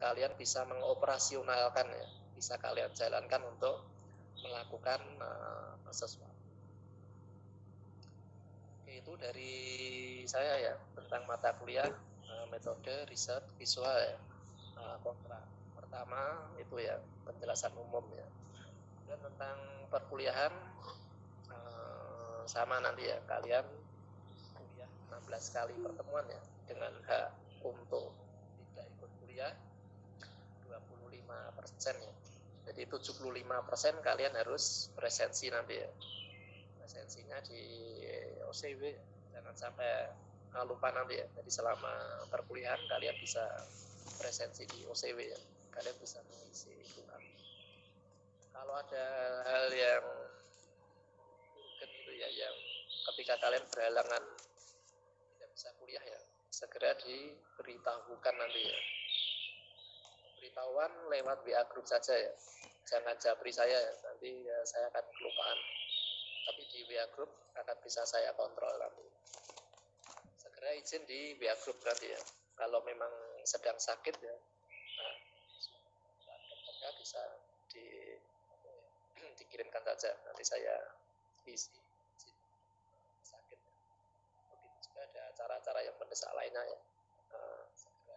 kalian bisa mengoperasionalkan ya, bisa kalian jalankan untuk melakukan sesuatu. Itu dari saya ya tentang mata kuliah metode riset visual ya. Kontra pertama itu ya penjelasan umum ya. Dan tentang perkuliahan sama nanti ya, kalian kuliah 16 kali pertemuan ya, dengan hak untuk tidak ikut kuliah 25% ya. Jadi 75% kalian harus presensi nanti ya. Presensinya di OCW, jangan sampai lupa nanti ya. Jadi selama perkuliahan kalian bisa presensi di OCW ya. Kalian bisa mengisi ulang. Kalau ada hal yang urgen itu ya, yang ketika kalian berhalangan tidak bisa kuliah ya, segera diberitahukan nanti ya. Beritahuan lewat WA group saja ya, jangan japri saya ya, nanti ya saya akan kelupaan. Tapi di WA group akan bisa saya kontrol nanti. Segera izin di WA group nanti ya. Kalau memang sedang sakit ya, nah, bisa dikirimkan saja, nanti saya isi sakit. Begitu juga ada acara-acara yang mendesak lainnya ya, segera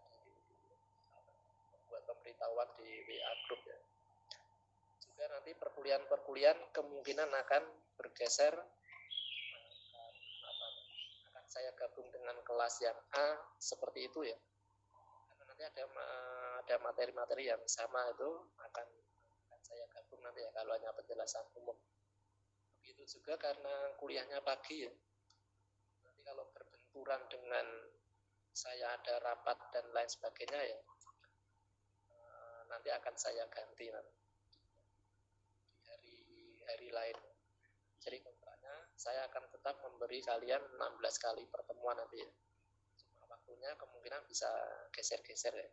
buat pemberitahuan di WA group ya. Juga nanti perkuliahan kemungkinan akan bergeser, akan saya gabung dengan kelas yang A seperti itu ya. Karena nanti ada materi-materi yang sama itu akan saya gabung nanti ya, kalau hanya penjelasan umum. Begitu juga karena kuliahnya pagi ya, nanti kalau berbenturan dengan saya ada rapat dan lain sebagainya ya, nanti akan saya ganti nanti di hari lain. Jadi kontraknya saya akan tetap memberi kalian 16 kali pertemuan nanti ya. Cuma waktunya kemungkinan bisa geser-geser ya.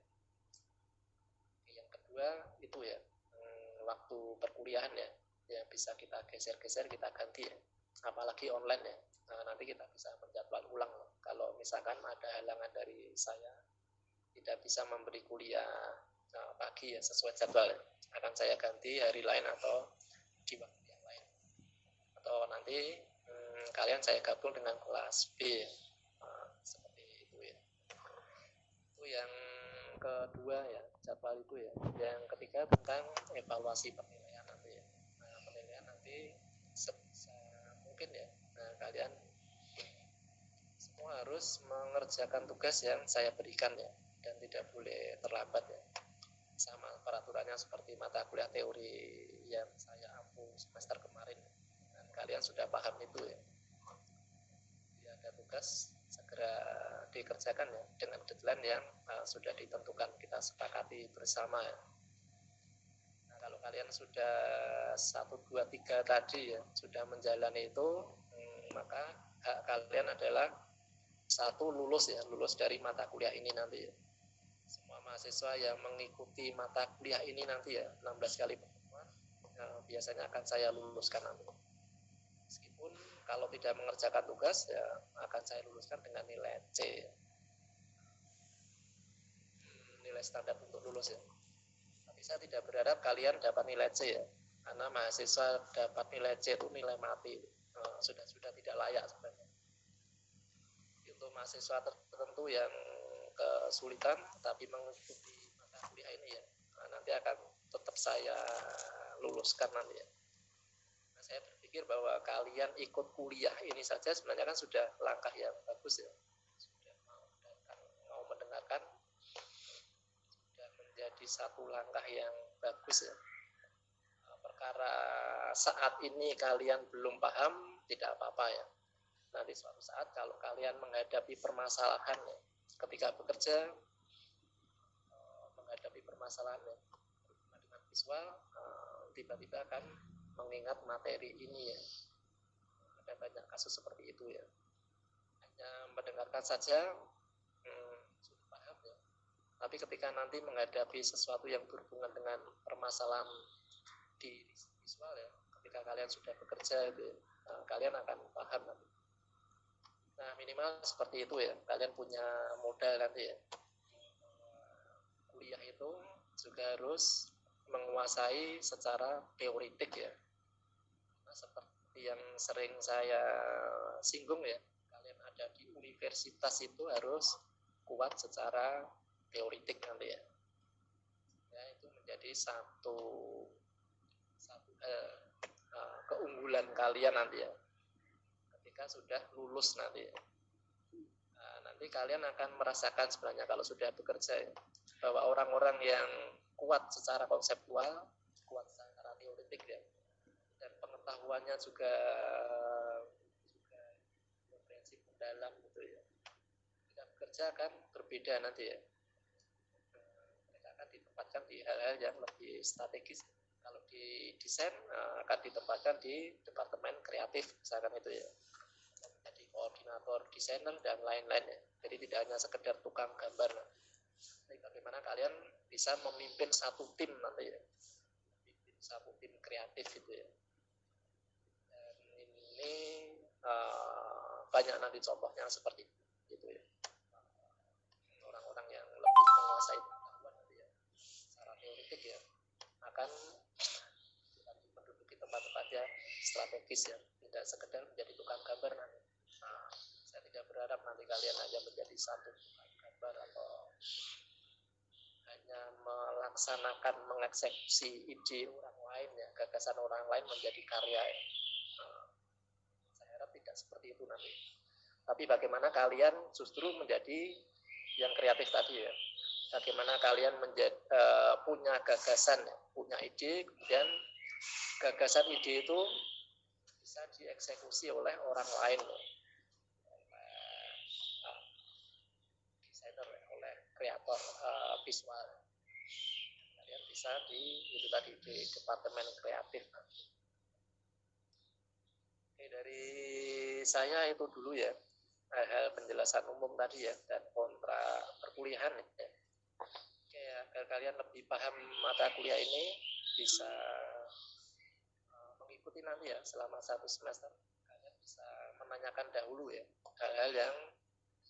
Yang kedua itu ya, waktu perkuliahan ya, yang bisa kita geser-geser, kita ganti ya. Apalagi online ya. Nanti kita bisa menjadwal ulang. Kalau misalkan ada halangan dari saya tidak bisa memberi kuliah pagi ya sesuai jadwal ya, akan saya ganti hari lain atau di waktu yang lain. Atau nanti kalian saya gabung dengan kelas B ya. Seperti itu ya. Itu yang kedua ya, jadwal itu ya. Yang ketiga tentang evaluasi penilaian nanti ya. Penilaian nanti sebisa mungkin ya. Kalian semua harus mengerjakan tugas yang saya berikan ya, dan tidak boleh terlambat ya. Sama peraturannya seperti mata kuliah teori yang saya ampu semester kemarin, dan kalian sudah paham itu ya. Jadi ada tugas segera dikerjakan ya, dengan deadline yang sudah ditentukan, kita sepakati bersama ya. Nah, kalau kalian sudah 1, 2, 3 tadi ya, sudah menjalani itu, maka hak kalian adalah satu, lulus ya, lulus dari mata kuliah ini nanti ya. Semua mahasiswa yang mengikuti mata kuliah ini nanti ya, 16 kali pertemuan, biasanya akan saya luluskan nanti. Meskipun kalau tidak mengerjakan tugas ya, akan saya luluskan dengan nilai C, nilai standar untuk lulus ya. Tapi saya tidak berharap kalian dapat nilai C ya, karena mahasiswa dapat nilai C itu nilai mati, sudah tidak layak sebenarnya. Untuk mahasiswa tertentu yang kesulitan tapi mengikuti mata kuliah ini ya, nanti akan tetap saya luluskan nanti ya. Nah, saya berpikir bahwa kalian ikut kuliah ini saja sebenarnya kan sudah langkah yang bagus ya, sudah mau mendengarkan, sudah menjadi satu langkah yang bagus ya. Perkara saat ini kalian belum paham, tidak apa-apa ya. Nanti suatu saat kalau kalian menghadapi permasalahan ya, ketika bekerja, menghadapi permasalahan ya, dengan visual, tiba-tiba akan mengingat materi ini ya. Ada banyak kasus seperti itu ya. Hanya mendengarkan saja, sudah paham ya. Tapi ketika nanti menghadapi sesuatu yang berhubungan dengan permasalahan di visual ya, ketika kalian sudah bekerja itu ya, kalian akan paham nanti. Nah, minimal seperti itu ya, kalian punya modal nanti ya. Kuliah itu itu juga harus menguasai secara teoritik ya. Nah, seperti yang sering saya singgung ya, kalian ada di universitas itu harus kuat secara teoritik nanti ya. Ya, itu menjadi satu keunggulan kalian nanti ya. Ketika sudah lulus nanti ya. Nah, nanti kalian akan merasakan sebenarnya kalau sudah bekerja ya, bahwa orang-orang yang kuat secara konseptual, kuat secara teoritik ya, dan pengetahuannya juga komprehensif mendalam gitu ya. Ketika bekerja akan berbeda nanti ya. Mereka akan ditempatkan di hal-hal yang lebih strategis. Kalau di desain akan ditempatkan di departemen kreatif misalkan itu ya. Jadi koordinator, desainer dan lain-lain ya. Jadi tidak hanya sekedar tukang gambar. Jadi bagaimana kalian bisa memimpin satu tim nanti ya. Memimpin satu tim kreatif itu ya. Dan ini banyak nanti contohnya seperti itu ya. Orang-orang yang lebih menguasai pengetahuan nanti ya. Secara teoritik ya akan menduduki tempat-tempat yang strategis ya. Tidak sekedar menjadi tukang gambar nanti. Nah, saya tidak berharap nanti kalian hanya menjadi satu tukang gambar atau hanya melaksanakan, mengeksekusi ide orang lain ya, gagasan orang lain menjadi karya ya. Nah, saya harap tidak seperti itu nanti. Tapi bagaimana kalian justru menjadi yang kreatif tadi ya. Bagaimana kalian punya gagasan, ya, punya ide, kemudian gagasan ide itu bisa dieksekusi oleh orang lain, oleh desainer, oleh kreator visual. Kalian bisa itu tadi di departemen kreatif. Oke, dari saya itu dulu ya, hal penjelasan umum tadi ya, dan kontra perkuliahan ya. Oke, agar kalian lebih paham mata kuliah ini, bisa mengikuti nanti ya selama 1 semester. Kalian bisa menanyakan dahulu ya hal-hal yang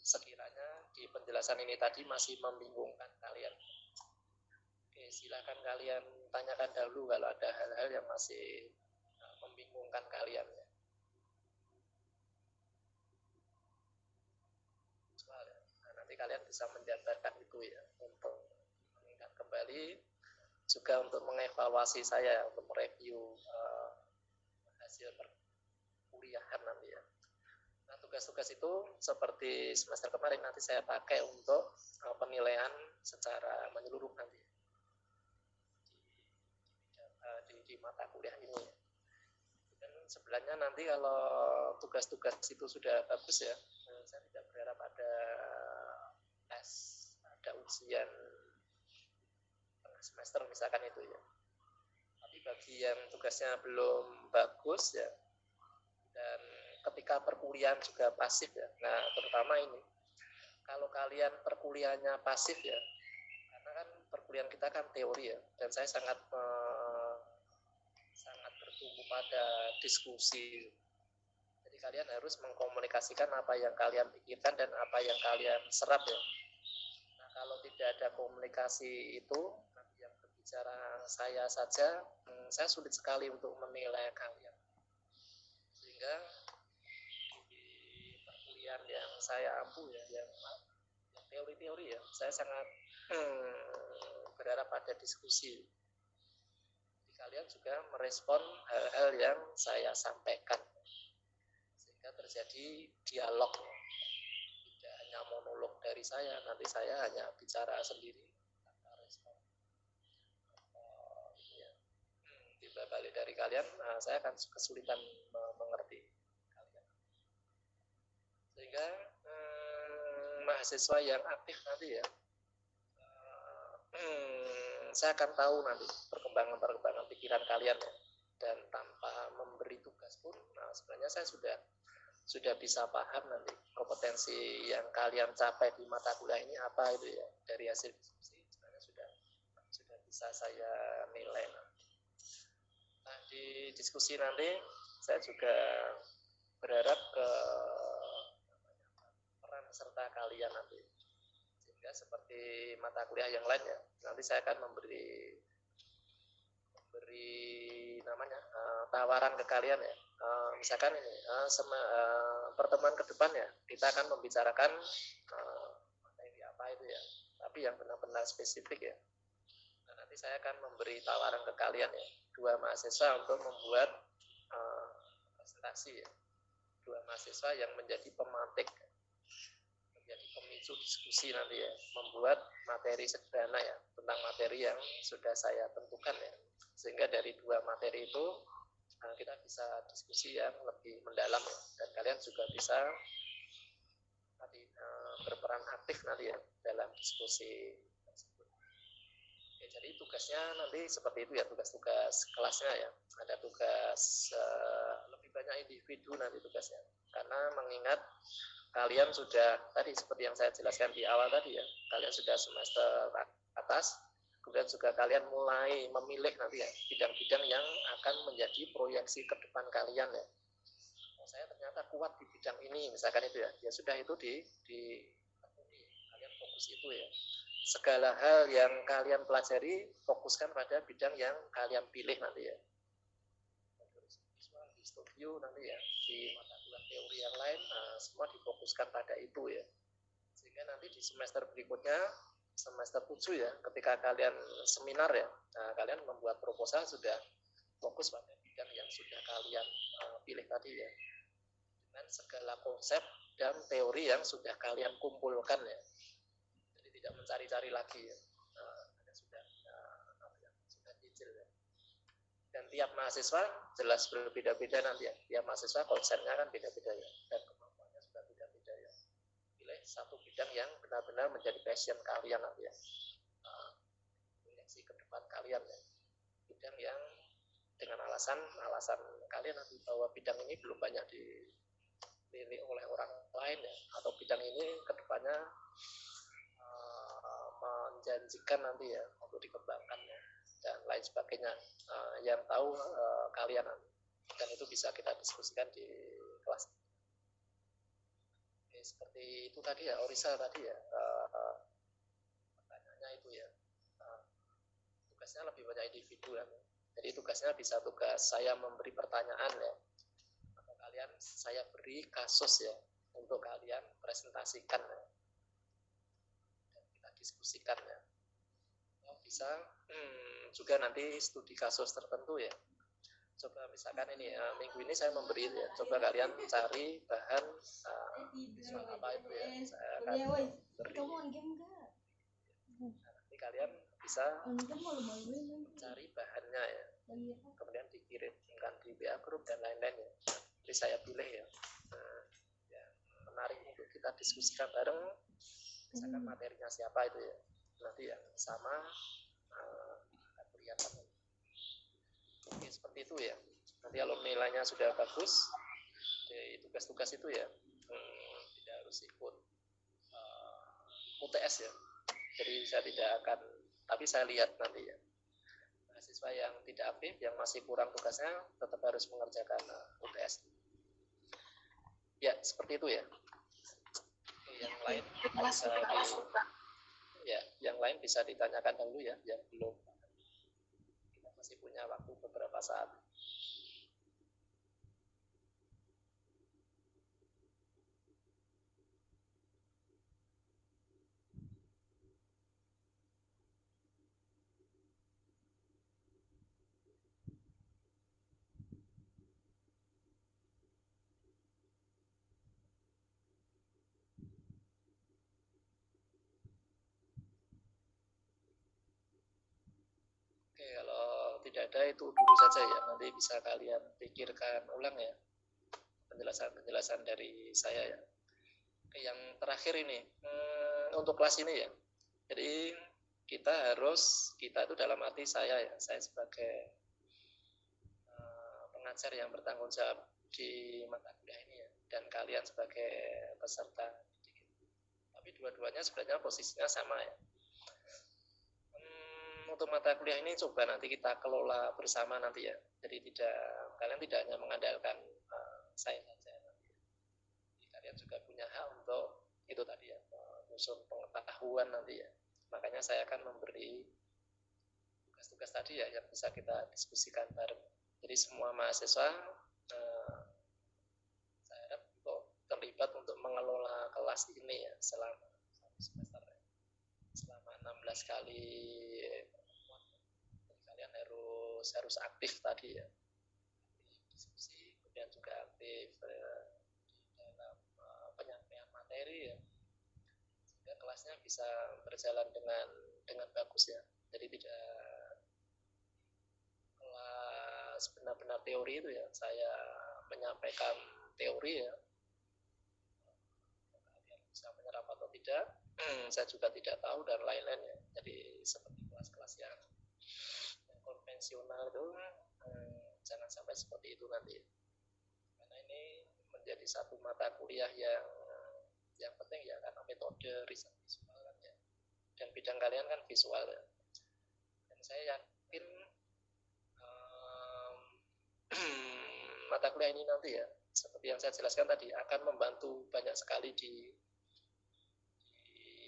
sekiranya di penjelasan ini tadi masih membingungkan kalian. Oke, silakan kalian tanyakan dahulu kalau ada hal-hal yang masih membingungkan kalian ya. Nah, nanti kalian bisa menjabarkan itu ya untuk mengingat kembali, juga untuk mengevaluasi saya, untuk mereview hasil perkuliahan nanti ya. Nah, tugas-tugas itu seperti semester kemarin nanti saya pakai untuk penilaian secara menyeluruh nanti di mata kuliah ini. Dan sebenarnya nanti kalau tugas-tugas itu sudah bagus ya, saya tidak berharap ada tes, ada ujian tengah semester misalkan itu ya. Tapi bagi yang tugasnya belum bagus ya, dan ketika perkuliahan juga pasif ya. Nah, terutama ini, kalau kalian perkuliahannya pasif ya, karena kan perkuliahan kita kan teori ya, dan saya sangat bertumbuh pada diskusi. Jadi kalian harus mengkomunikasikan apa yang kalian pikirkan dan apa yang kalian serap ya. Nah, kalau tidak ada komunikasi itu, nanti yang berbicara saya saja, saya sulit sekali untuk menilai kalian. Sehingga di perkuliahan yang saya ampu ya, yang teori-teori ya, saya sangat berharap ada diskusi. Kalian juga merespon hal-hal yang saya sampaikan sehingga terjadi dialog, tidak hanya monolog dari saya, nanti saya hanya bicara sendiri tanpa respon. Tiba balik dari kalian, saya akan kesulitan mengerti kalian. Sehingga mahasiswa yang aktif nanti ya, saya akan tahu nanti perkembangan pikiran kalian ya. Dan tanpa memberi tugas pun, sebenarnya saya sudah bisa paham nanti kompetensi yang kalian capai di mata kuliah ini apa itu ya. Dari hasil diskusi sebenarnya sudah bisa saya nilai nanti. Nah, di diskusi nanti saya juga berharap ke peran serta kalian nanti, Ya, seperti mata kuliah yang lain ya. Nanti saya akan memberi namanya tawaran ke kalian ya. Misalkan ini pertemuan ke depan ya, kita akan membicarakan materi apa itu ya. Tapi yang benar-benar spesifik ya. Nah, nanti saya akan memberi tawaran ke kalian ya, 2 mahasiswa untuk membuat presentasi ya. 2 mahasiswa yang menjadi pemantik, menjadi pemicu diskusi nanti ya, membuat materi sederhana ya tentang materi yang sudah saya tentukan ya, sehingga dari 2 materi itu kita bisa diskusi yang lebih mendalam ya, dan kalian juga bisa tadi berperan aktif nanti ya dalam diskusi tersebut. Ya, jadi tugasnya nanti seperti itu ya, tugas-tugas kelasnya ya. Ada tugas lebih banyak individu nanti tugasnya, karena mengingat kalian sudah tadi seperti yang saya jelaskan di awal tadi ya, kalian sudah semester atas, kemudian juga kalian mulai memilih nanti ya bidang-bidang yang akan menjadi proyeksi ke depan kalian ya. Oh, saya ternyata kuat di bidang ini misalkan itu ya, ya sudah itu kalian fokus itu ya. Segala hal yang kalian pelajari fokuskan pada bidang yang kalian pilih nanti ya. Di studio nanti ya, di mata kuliah teori yang lain semua difokuskan pada itu ya, sehingga nanti di semester berikutnya, semester 7 ya, ketika kalian seminar ya, kalian membuat proposal sudah fokus pada bidang yang sudah kalian pilih tadi ya, dengan segala konsep dan teori yang sudah kalian kumpulkan ya, jadi tidak mencari-cari lagi ya. Sudah cicil ya. Dan tiap mahasiswa jelas berbeda-beda nanti ya. Tiap mahasiswa konsepnya kan beda-beda ya. Dan kemampuannya sudah beda-beda ya. Pilih satu bidang yang benar-benar menjadi passion kalian nanti ya. Proyeksi ke depan kalian ya. Bidang yang dengan alasan kalian nanti bahwa bidang ini belum banyak dilirik oleh orang lain ya. Atau bidang ini ke depannya menjanjikan nanti ya untuk dikembangkan ya, dan lain sebagainya, yang tahu kalian nanti, dan itu bisa kita diskusikan di kelas. Oke, seperti itu tadi ya, Orisa tadi ya, pertanyaannya itu ya, tugasnya lebih banyak individu ya. Jadi tugasnya bisa tugas saya memberi pertanyaan ya, atau kalian saya beri kasus ya untuk kalian presentasikan ya, diskusikan ya. Bisa juga nanti studi kasus tertentu ya. Coba misalkan ini minggu ini saya memberi ya, coba kalian cari bahan soal apa itu ya, saya akan beri. Nanti kalian bisa mencari bahannya ya, kemudian dikirimkan di WA group dan lain-lain ya. Jadi saya pilih ya, ya menarik untuk kita diskusikan bareng. Misalkan materinya siapa itu ya, nanti yang sama akan kelihatan. Oke, seperti itu ya. Nanti kalau nilainya sudah bagus di tugas-tugas itu ya, tidak harus ikut UTS ya. Jadi saya tidak akan, tapi saya lihat nanti ya, mahasiswa yang tidak aktif, yang masih kurang tugasnya, tetap harus mengerjakan UTS. Ya, seperti itu ya. Yang lain bisa yang lain bisa ditanyakan dulu ya, yang belum. Kita masih punya waktu beberapa saat. Oke, kalau tidak ada itu dulu saja ya, nanti bisa kalian pikirkan ulang ya penjelasan dari saya ya. Oke, yang terakhir ini untuk kelas ini ya, jadi kita itu dalam arti saya ya, saya sebagai pengajar yang bertanggung jawab di mata kuliah ini ya, dan kalian sebagai peserta didik. Tapi dua-duanya sebenarnya posisinya sama ya. Untuk mata kuliah ini coba nanti kita kelola bersama nanti ya. Jadi kalian tidak hanya mengandalkan saya saja nanti. Jadi kalian juga punya hak untuk itu tadi ya, menyusun pengetahuan nanti ya. Makanya saya akan memberi tugas-tugas tadi ya yang bisa kita diskusikan bareng. Jadi semua mahasiswa saya harap terlibat untuk mengelola kelas ini ya selama satu semester ya. Selama 16 kali pertemuan. Kalian harus aktif tadi ya. Diskusi, kemudian juga aktif di dalam penyampaian materi ya. Sehingga kelasnya bisa berjalan dengan bagus ya. Jadi tidak kelas benar-benar teori itu ya, saya menyampaikan teori ya, kalian bisa menyerap atau tidak, saya juga tidak tahu dan lain-lain ya. Jadi seperti kelas-kelas yang konvensional itu jangan sampai seperti itu nanti. Karena ini menjadi satu mata kuliah yang penting ya, karena metode riset visual kan ya. Dan bidang kalian kan visual ya. Dan saya yakin mata kuliah ini nanti ya, seperti yang saya jelaskan tadi, akan membantu banyak sekali di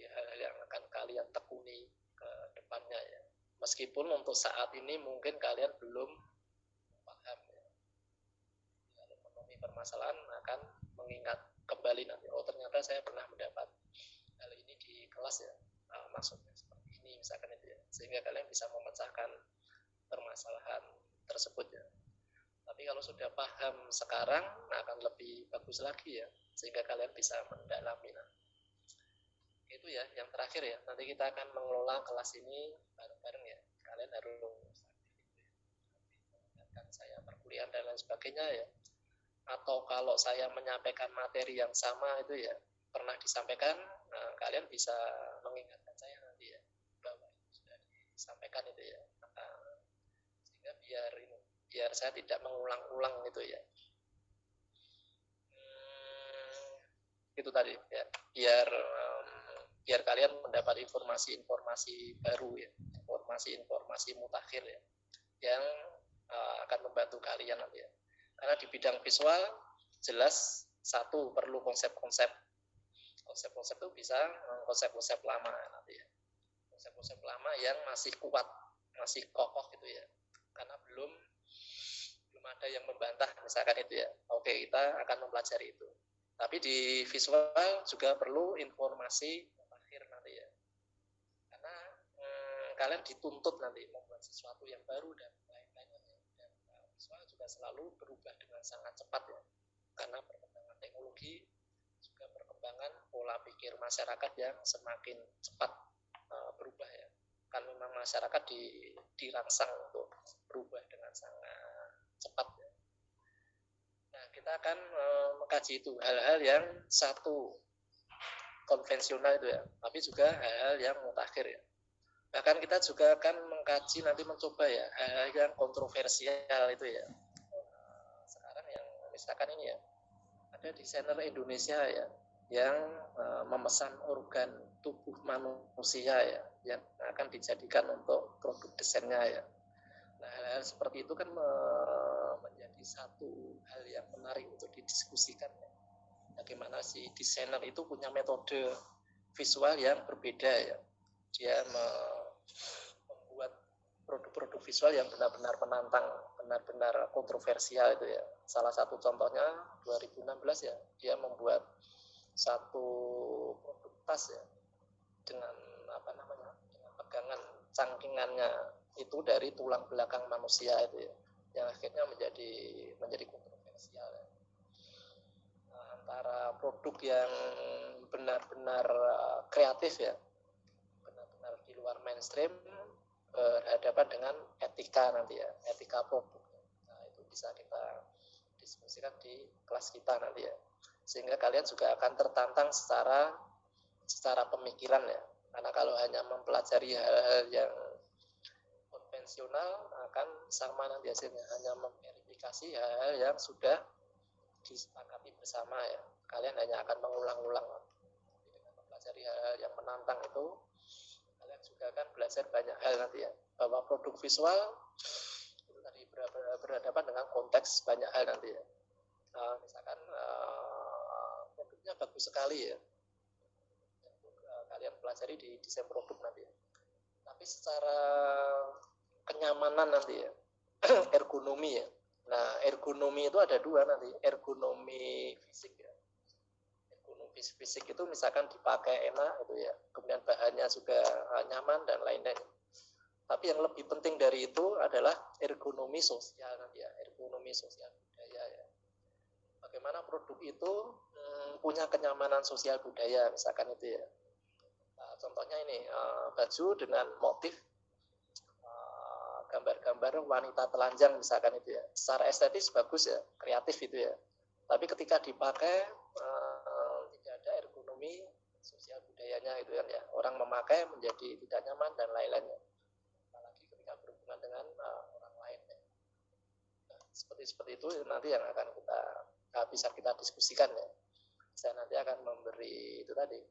hal yang akan kalian tekuni ke depannya ya. Meskipun untuk saat ini mungkin kalian belum paham ya. Kalau menemui permasalahan akan mengingat kembali nanti, oh ternyata saya pernah mendapat hal ini di kelas ya, maksudnya seperti ini misalkan itu ya, sehingga kalian bisa memecahkan permasalahan tersebut ya. Tapi kalau sudah paham sekarang akan lebih bagus lagi ya, sehingga kalian bisa mendalami. Nah, itu ya yang terakhir ya, nanti kita akan mengelola kelas ini bareng-bareng ya. Kalian harus mendengarkan saya perkuliahan dan lain sebagainya ya. Atau kalau saya menyampaikan materi yang sama itu ya, pernah disampaikan, nah, kalian bisa mengingatkan saya nanti ya, bahwa sudah disampaikan itu ya. Sehingga biar saya tidak mengulang-ulang itu ya. Itu tadi ya, biar kalian mendapat informasi-informasi baru ya, informasi-informasi mutakhir ya, yang akan membantu kalian nanti ya. Karena di bidang visual jelas satu perlu konsep-konsep itu bisa konsep-konsep lama nanti ya, konsep-konsep lama yang masih kuat, masih kokoh gitu ya, karena belum ada yang membantah misalkan itu ya. Oke, kita akan mempelajari itu. Tapi di visual juga perlu informasi akhir nanti ya. Karena kalian dituntut nanti membuat sesuatu yang baru dan lain-lainnya ya. Dan visual juga selalu berubah dengan sangat cepat ya. Karena perkembangan teknologi juga perkembangan pola pikir masyarakat yang semakin cepat berubah ya. Kan memang masyarakat dirangsang untuk berubah dengan sangat cepat ya. Nah, kita akan mengkaji itu hal-hal yang satu konvensional itu ya, tapi juga hal-hal yang mutakhir ya. Bahkan kita juga akan mengkaji nanti mencoba ya hal-hal yang kontroversial itu ya. Sekarang yang misalkan ini ya, ada desainer Indonesia ya yang memesan organ tubuh manusia ya, yang akan dijadikan untuk produk desainnya ya. Nah, hal-hal seperti itu kan menjadi satu hal yang menarik untuk didiskusikan. Bagaimana si desainer itu punya metode visual yang berbeda ya. Dia membuat produk-produk visual yang benar-benar menantang, benar-benar kontroversial itu ya. Salah satu contohnya 2016 ya, dia membuat satu produk tas ya dengan dengan pegangan cangkingannya itu dari tulang belakang manusia itu ya, yang akhirnya menjadi kontroversial ya. Antara produk yang benar-benar kreatif ya, benar-benar di luar mainstream, berhadapan dengan etika nanti ya, etika produk. Nah, itu bisa kita diskusikan di kelas kita nanti ya, sehingga kalian juga akan tertantang secara pemikiran ya. Karena kalau hanya mempelajari hal-hal yang konvensional akan sama nanti hasilnya, hanya memverifikasi hal-hal yang sudah disepakati bersama ya. Kalian hanya akan mengulang-ulang. Dengan mempelajari hal-hal yang menantang itu, kalian juga akan belajar banyak hal nanti ya. Bahwa produk visual itu tadi berhadapan dengan konteks banyak hal nanti ya. Misalkan produknya bagus sekali ya, kalian pelajari di desain produk nanti. Tapi secara kenyamanan nanti ya, ergonomi ya. Nah, ergonomi itu ada dua nanti, ergonomi fisik ya. Ergonomi fisik itu misalkan dipakai enak itu ya, kemudian bahannya juga nyaman dan lain-lain. Tapi yang lebih penting dari itu adalah ergonomi sosial nanti ya, ergonomi sosial budaya ya. Bagaimana produk itu punya kenyamanan sosial budaya misalkan itu ya. Contohnya ini baju dengan motif gambar-gambar wanita telanjang misalkan itu ya. Secara estetis bagus ya, kreatif itu ya. Tapi ketika dipakai tidak ada ergonomi sosial budayanya itu kan ya. Orang memakai menjadi tidak nyaman dan lain-lainnya. Apalagi ketika berhubungan dengan orang lain ya. Nah, seperti itu nanti yang akan bisa kita diskusikan ya. Saya nanti akan memberi itu tadi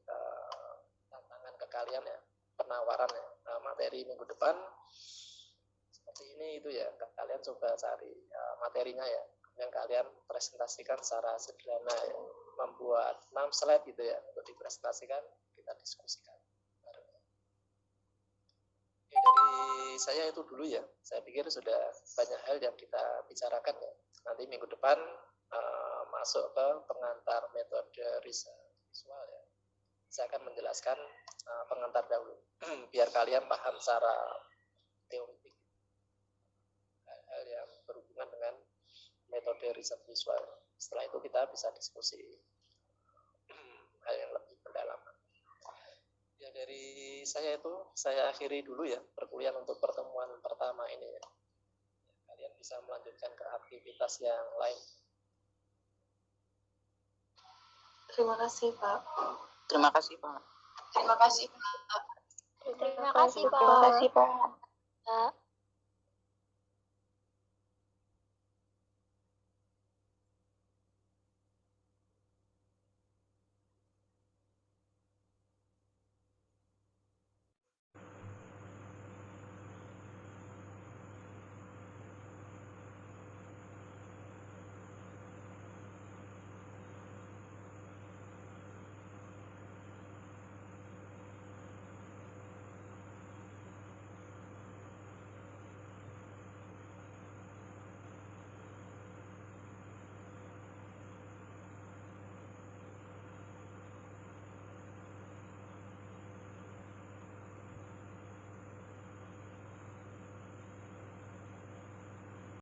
tantangan ke kalian ya, penawaran ya, materi minggu depan seperti ini itu ya. Kalian coba cari materinya ya, yang kalian presentasikan secara sederhana ya, membuat 6 slide gitu ya untuk dipresentasikan, kita diskusikan. Oke, dari saya itu dulu ya. Saya pikir sudah banyak hal yang kita bicarakan ya. Nanti minggu depan masuk ke pengantar metode riset visual ya. Saya akan menjelaskan pengantar dahulu biar kalian paham secara teoritik hal yang berhubungan dengan metode riset visual. Setelah itu kita bisa diskusi hal yang lebih mendalam. Ya, dari saya itu saya akhiri dulu ya perkuliahan untuk pertemuan pertama ini ya. Kalian bisa melanjutkan ke aktivitas yang lain. Terima kasih, Pak. Terima kasih, Pak. Terima kasih, Pak. Terima kasih, Pak. Terima kasih, Pak.